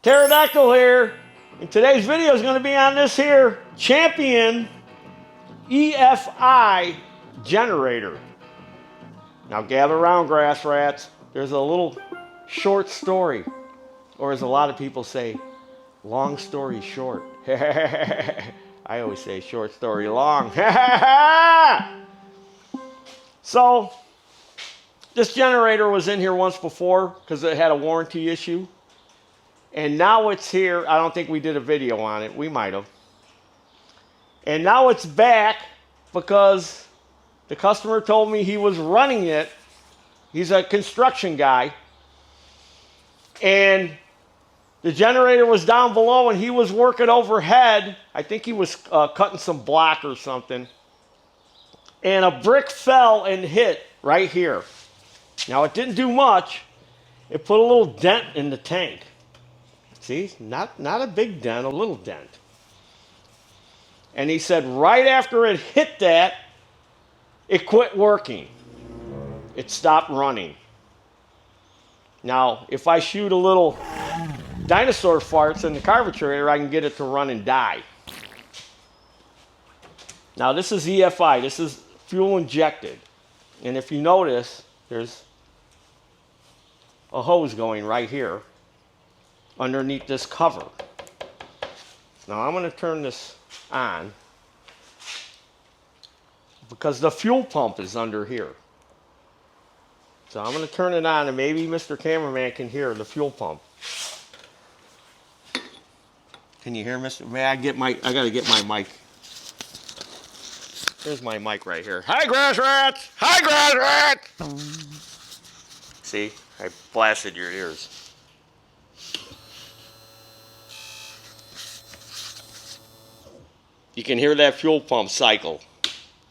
Pterodactyl here, and today's video is going to be on this here Champion EFI generator. Now gather around, grass rats. There's a little short story, or as a lot of people say, long story short. I always say short story long. So this generator was in here once before because it had a warranty issue. And now it's here. I don't think we did a video on it. We might have. And now it's back because the customer told me he was running it. He's a construction guy. And the generator was down below and he was working overhead. I think he was cutting some block or something. And a brick fell and hit right here. Now it didn't do much. It put a little dent in the tank. See, not a big dent, a little dent. And he said right after it hit that, it quit working. It stopped running. Now, if I shoot a little dinosaur farts in the carburetor, I can get it to run and die. Now, this is EFI. This is fuel injected. And if you notice, there's a hose going right here underneath this cover. Now I'm going to turn this on because the fuel pump is under here. So I'm going to turn it on and maybe Mr. Cameraman can hear the fuel pump. Can you hear Mr. May I get my, I got to get my mic. There's my mic right here. Hi grass rats! Hi grass rats! See, I blasted your ears. You can hear that fuel pump cycle.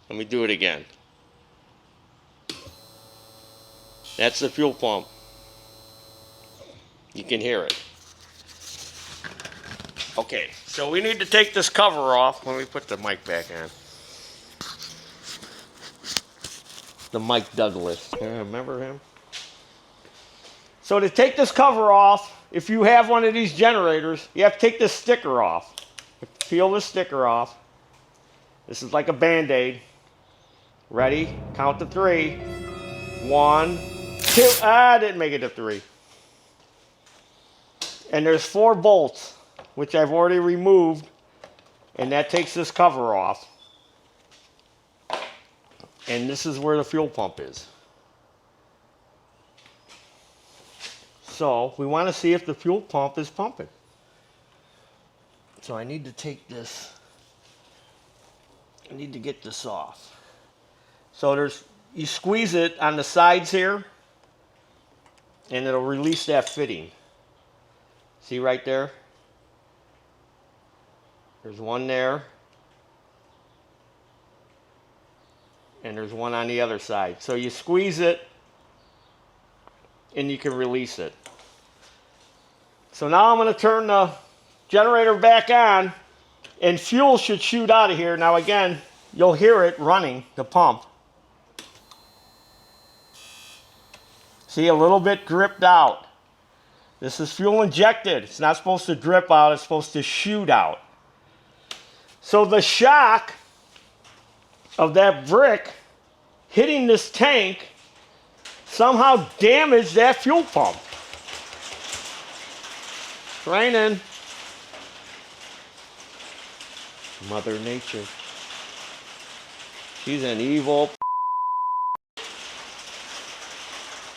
Let me do it again. That's the fuel pump. You can hear it. Okay, so we need to take this cover off. Let me put the mic back on. The Mike Douglas. Remember him? So to take this cover off, if you have one of these generators, you have to take this sticker off. Peel the sticker off. This is like a Band-Aid. Ready? Count to 3. 1, 2. I didn't make it to 3. And there's 4 bolts, which I've already removed, and that takes this cover off. And this is where the fuel pump is. So we want to see if the fuel pump is pumping. So I need to take this, I need to get this off. So there's, you squeeze it on the sides here, and it'll release that fitting. See right there? There's one there. And there's one on the other side. So you squeeze it, and you can release it. So now I'm going to turn the generator back on, and fuel should shoot out of here. Now again, you'll hear it running, the pump. See, a little bit dripped out. This is fuel injected. It's not supposed to drip out, it's supposed to shoot out. So the shock of that brick hitting this tank somehow damaged that fuel pump. It's raining. Mother Nature. She's an evil.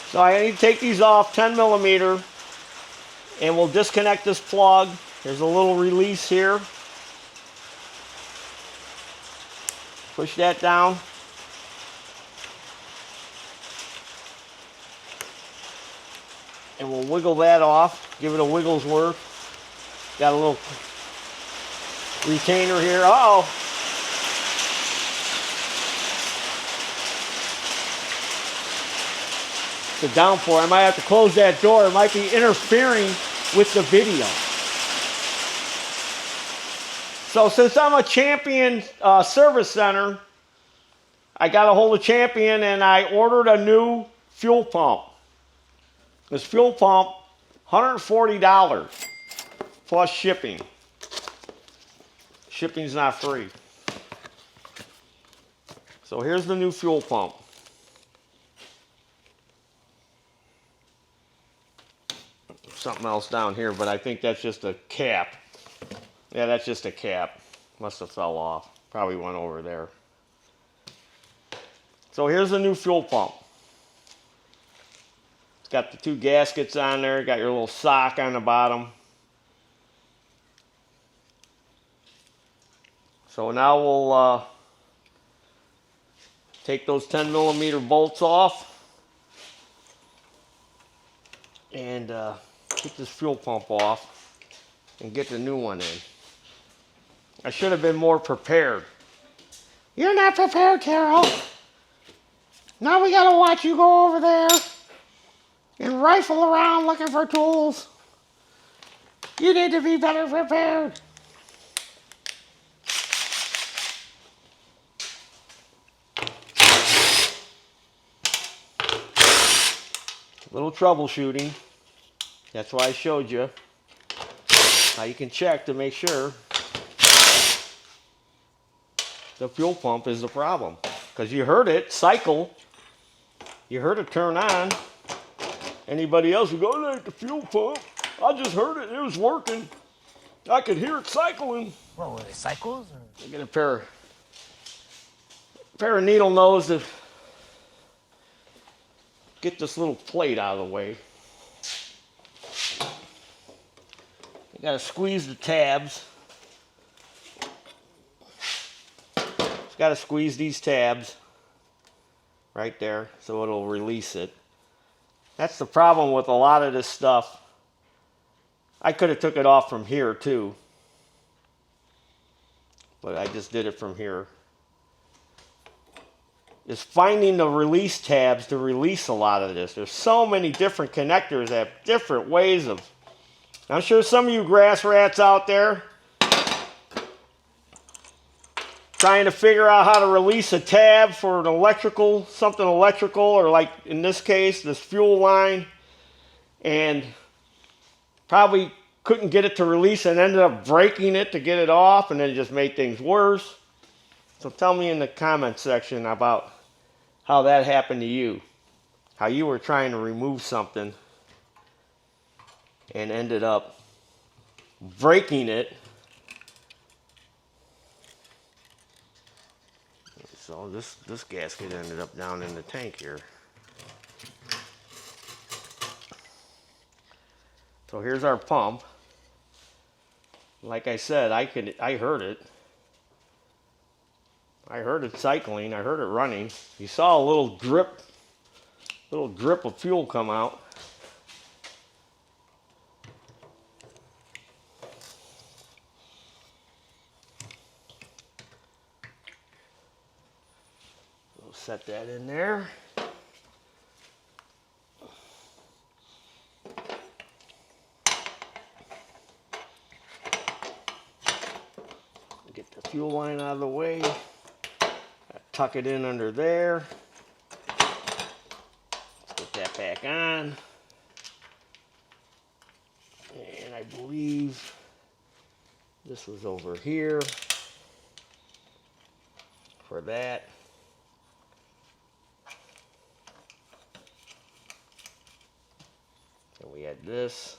So I need to take these off 10 millimeter, and we'll disconnect this plug. There's a little release here. Push that down. And we'll wiggle that off. Give it a wiggle's worth. Got a little retainer here. Uh-oh. It's a downpour. I might have to close that door. It might be interfering with the video. So since I'm a Champion service center, I got a hold of Champion and I ordered a new fuel pump. This fuel pump, $140. plus shipping. Shipping's not free. So here's the new fuel pump. Something else down here, but I think that's just a cap. Yeah, that's just a cap. Must have fell off. Probably went over there. So here's the new fuel pump. It's got the 2 gaskets on there. Got your little sock on the bottom. So now we'll take those 10mm bolts off and get this fuel pump off and get the new one in. I should have been more prepared. You're not prepared, Taryl. Now we gotta watch you go over there and rifle around looking for tools. You need to be better prepared. Little troubleshooting. That's why I showed you how you can check to make sure the fuel pump is the problem. Because you heard it cycle. You heard it turn on. Anybody else would go, oh, that's the fuel pump. I just heard it. It was working. I could hear it cycling. What were they, cycles? I get a pair of needle nose to get this little plate out of the way. You gotta squeeze the tabs. Just gotta squeeze these tabs right there so it'll release it. That's the problem with a lot of this stuff. I could have took it off from here too, but I just did it from here. Is finding the release tabs to release a lot of this. There's so many different connectors that have different ways of. I'm sure some of you grass rats out there trying to figure out how to release a tab for an electrical, something electrical, or like in this case, this fuel line, and probably couldn't get it to release and ended up breaking it to get it off, and then it just made things worse. So tell me in the comment section about how that happened to you. How you were trying to remove something and ended up breaking it. So this gasket ended up down in the tank here. So here's our pump. Like I said, I heard it. I heard it cycling. I heard it running. You saw a little drip of fuel come out. We'll set that in there. Get the fuel line out of the way. Tuck it in under there. Let's get that back on. And I believe this was over here for that. And we had this.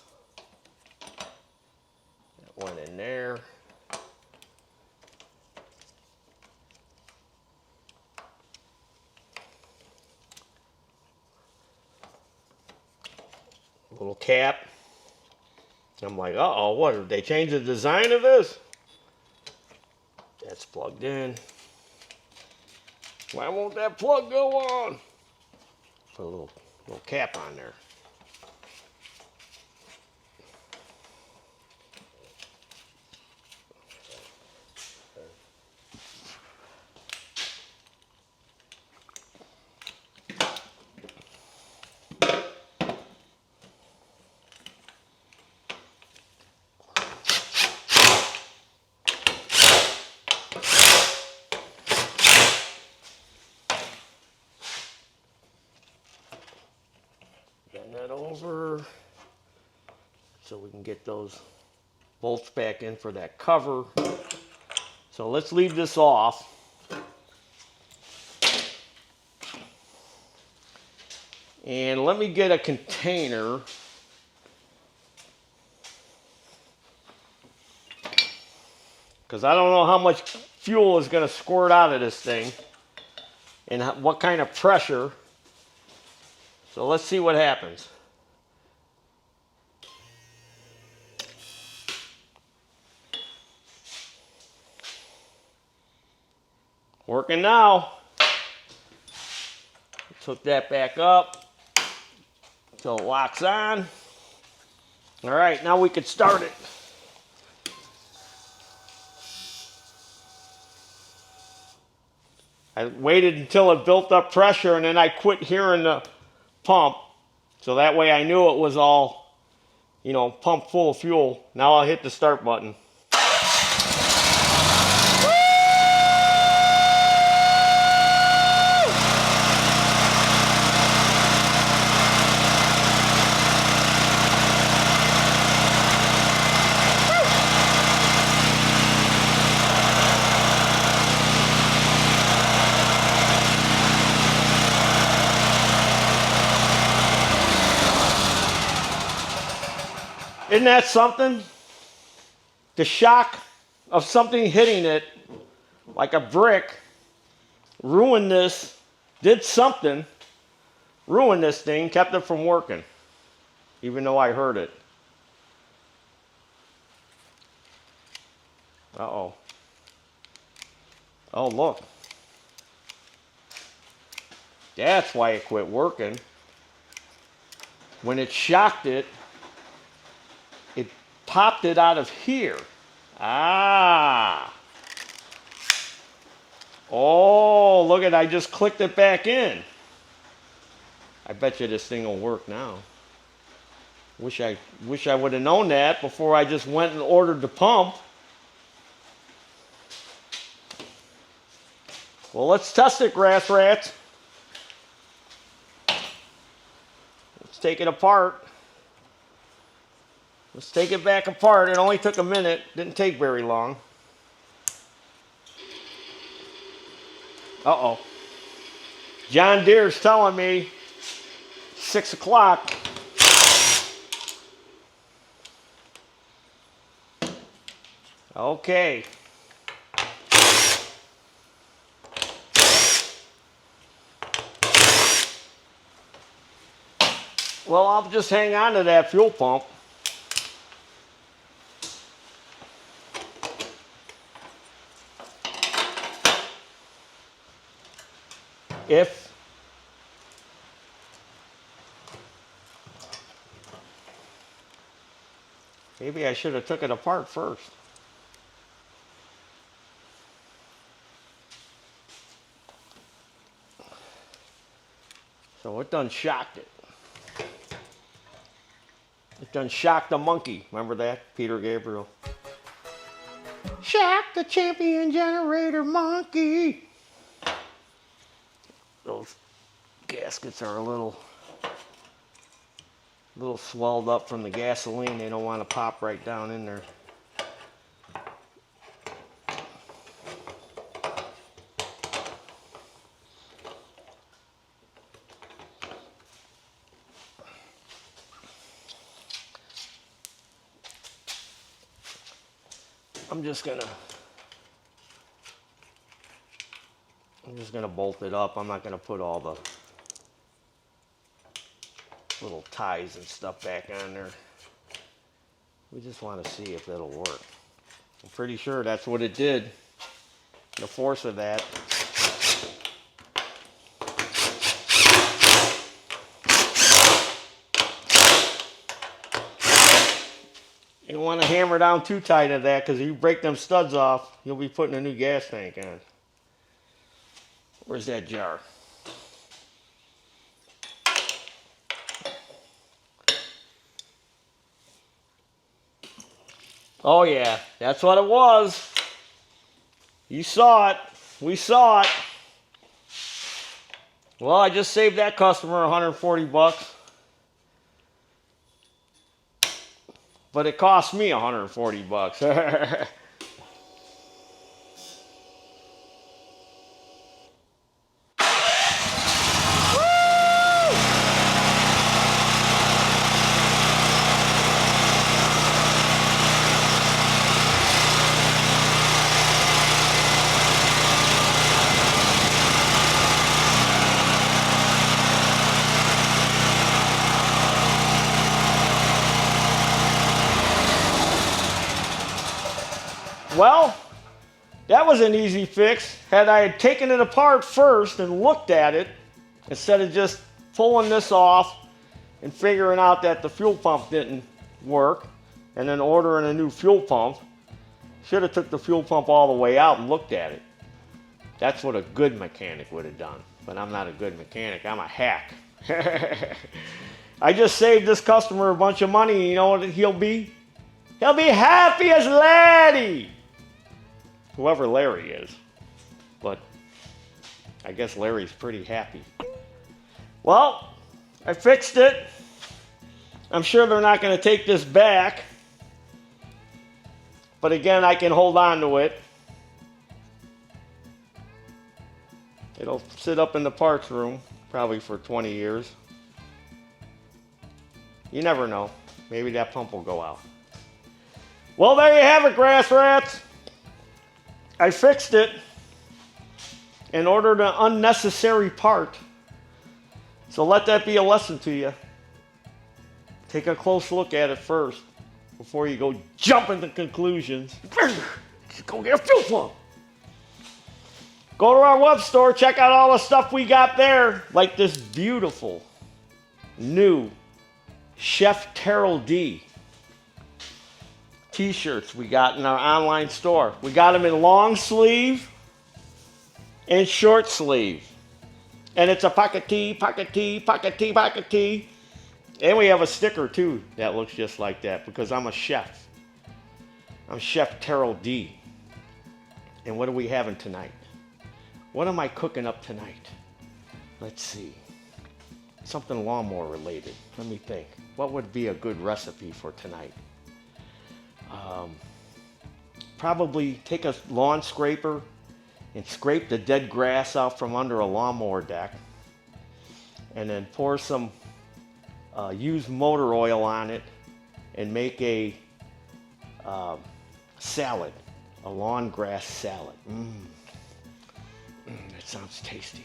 That went in there. Little cap. I'm like, uh-oh, what, did they change the design of this? That's plugged in. Why won't that plug go on? Put a little cap on there. Bend that over so we can get those bolts back in for that cover. So let's leave this off. And let me get a container. Because I don't know how much fuel is going to squirt out of this thing. And what kind of pressure. So let's see what happens. Working now. Let's hook that back up until it locks on. All right, now we can start it. I waited until it built up pressure and then I quit hearing the pump. So that way I knew it was all, pumped full of fuel. Now I'll hit the start button. Isn't that something? The shock of something hitting it like a brick ruined this, did something, ruined this thing, kept it from working, even though I heard it. Uh-oh. Oh, look. That's why it quit working. When it shocked it, it popped it out of here. Ah. Oh, look at, I just clicked it back in. I bet you this thing will work now. Wish I would have known that before I just went and ordered the pump. Well, let's test it, grass rats. Let's take it apart. Let's take it back apart. It only took a minute. Didn't take very long. Uh-oh. John Deere's telling me 6 o'clock. Okay. Well, I'll just hang on to that fuel pump. Maybe I should have took it apart first. So it done shocked it. It done shocked the monkey. Remember that? Peter Gabriel. Shock the champion generator monkey. Those gaskets are a little swelled up from the gasoline. They don't want to pop right down in there. I'm just gonna bolt it up. I'm not gonna put all the little ties and stuff back on there. We just want to see if it'll work. I'm pretty sure that's what it did. The force of that. You don't want to hammer down too tight at that, because if you break them studs off, you'll be putting a new gas tank on. Where's that jar? Oh yeah, that's what it was. You saw it. We saw it. Well, I just saved that customer $140. but it cost me 140 bucks. Well, that was an easy fix. Had I taken it apart first and looked at it, instead of just pulling this off and figuring out that the fuel pump didn't work, and then ordering a new fuel pump, should have took the fuel pump all the way out and looked at it. That's what a good mechanic would have done. But I'm not a good mechanic, I'm a hack. I just saved this customer a bunch of money. You know what he'll be? He'll be happy as Laddie. Whoever Larry is. But I guess Larry's pretty happy. Well, I fixed it. I'm sure they're not going to take this back. But again, I can hold on to it. It'll sit up in the parts room, probably for 20 years. You never know. Maybe that pump will go out. Well, there you have it, grass rats. I fixed it and ordered an unnecessary part. So let that be a lesson to you. Take a close look at it first before you go jumping to conclusions. Just go get a fuel pump. Go to our web store, check out all the stuff we got there, like this beautiful new Chef Taryl D t-shirts we got in our online store. We got them in long sleeve and short sleeve. And it's a pocket tee, pocket tee, pocket tee, pocket tee. And we have a sticker too that looks just like that because I'm a chef. I'm Chef Taryl D. And what are we having tonight? What am I cooking up tonight? Let's see. Something lawnmower related. Let me think. What would be a good recipe for tonight? Probably take a lawn scraper and scrape the dead grass out from under a lawnmower deck, and then pour some used motor oil on it and make a salad, a lawn grass salad. That sounds tasty.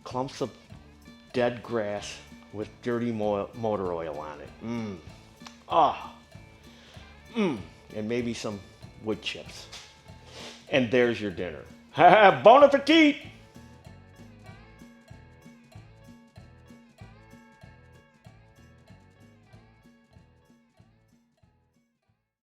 Clumps of dead grass with dirty motor oil on it. And maybe some wood chips. And there's your dinner. Bon appetit!